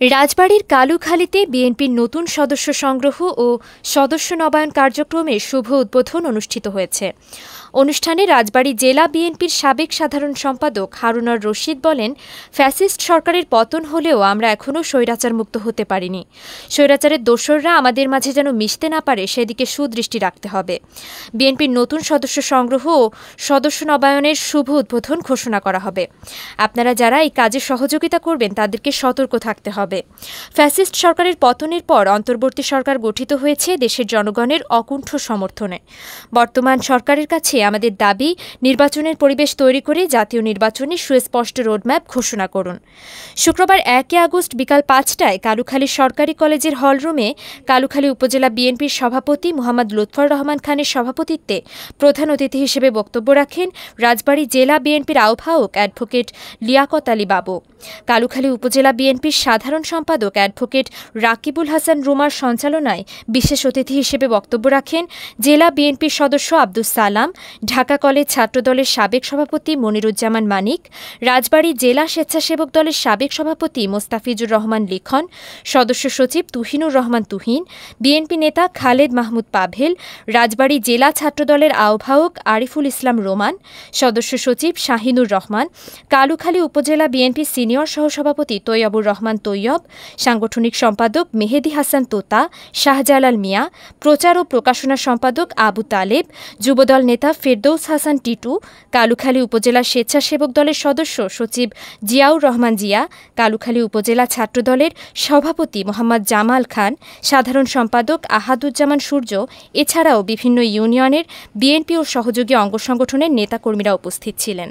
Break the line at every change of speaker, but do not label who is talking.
রাজবাড়ীর কালুখালীতে বিএনপির নতুন সদস্য সংগ্রহ ও সদস্য নবায়ন কার্যক্রমের শুভ উদ্বোধন অনুষ্ঠিত হয়েছে। অনুষ্ঠানে রাজবাড়ী জেলা বিএনপির সাবেক সাধারণ সম্পাদক হারুনার রশিদ বলেন, ফ্যাসিস্ট সরকারের পতন হলেও আমরা এখনও স্বৈরাচার মুক্ত হতে পারিনি। স্বৈরাচারের দোসররা আমাদের মাঝে যেন মিশতে না পারে সেদিকে সুদৃষ্টি রাখতে হবে। বিএনপির নতুন সদস্য সংগ্রহ ও সদস্য নবায়নের শুভ উদ্বোধন ঘোষণা করা হবে। আপনারা যারা এই কাজে সহযোগিতা করবেন তাদেরকে সতর্ক থাকতে হবে। ফ্যাসিস্ট সরকারের পতনের পর অন্তর্বর্তী সরকার গঠিত হয়েছে দেশের জনগণের অকুণ্ঠ সমর্থনে। বর্তমান সরকারের কাছে আমাদের দাবি, নির্বাচনের পরিবেশ তৈরি করে জাতীয় নির্বাচনে সুস্পষ্ট রোডম্যাপ ঘোষণা করুন। শুক্রবার ১ আগস্ট বিকাল ৫টায় কালুখালী সরকারি কলেজের হলরুমে কালুখালী উপজেলা বিএনপির সভাপতি মোহাম্মদ লুৎফর রহমান খানের সভাপতিত্বে প্রধান অতিথি হিসেবে বক্তব্য রাখেন রাজবাড়ী জেলা বিএনপির আহ্বায়ক অ্যাডভোকেট লিয়াকত আলী বাবু। কালুখালী উপজেলা বিএনপির সাধারণ সম্পাদক অ্যাডভোকেট রাকিবুল হাসান রুমার সঞ্চালনায় বিশেষ অতিথি হিসেবে বক্তব্য রাখেন জেলা বিএনপির সদস্য আব্দুস সালাম, ঢাকা কলেজ ছাত্রদলের সাবেক সভাপতি মনিরুজ্জামান মানিক, রাজবাড়ী জেলা স্বেচ্ছাসেবক দলের সাবেক সভাপতি মোস্তাফিজুর রহমান লিখন, সদস্য সচিব তুহিনুর রহমান তুহিন, বিএনপি নেতা খালেদ মাহমুদ পাভেল, রাজবাড়ী জেলা ছাত্রদলের আহ্বায়ক আরিফুল ইসলাম রোমান, সদস্য সচিব শাহিনুর রহমান, কালুখালী উপজেলা বিএনপি সিনিয়র সহসভাপতি তৈয়বুর রহমান তৈয়ব, সাংগঠনিক সম্পাদক মেহেদি হাসান তোতা, শাহজালাল মিয়া, প্রচার ও প্রকাশনা সম্পাদক আবু তালেব, যুবদল নেতা ফেরদৌস হাসান টিটু, কালুখালী উপজেলা স্বেচ্ছাসেবক দলের সদস্য সচিব জিয়াউর রহমান জিয়া, কালুখালী উপজেলা ছাত্রদলের সভাপতি মোহাম্মদ জামাল খান, সাধারণ সম্পাদক আহাদুজ্জামান সূর্য, এছাড়াও বিভিন্ন ইউনিয়নের বিএনপি ও সহযোগী অঙ্গ সংগঠনের নেতাকর্মীরা উপস্থিত ছিলেন।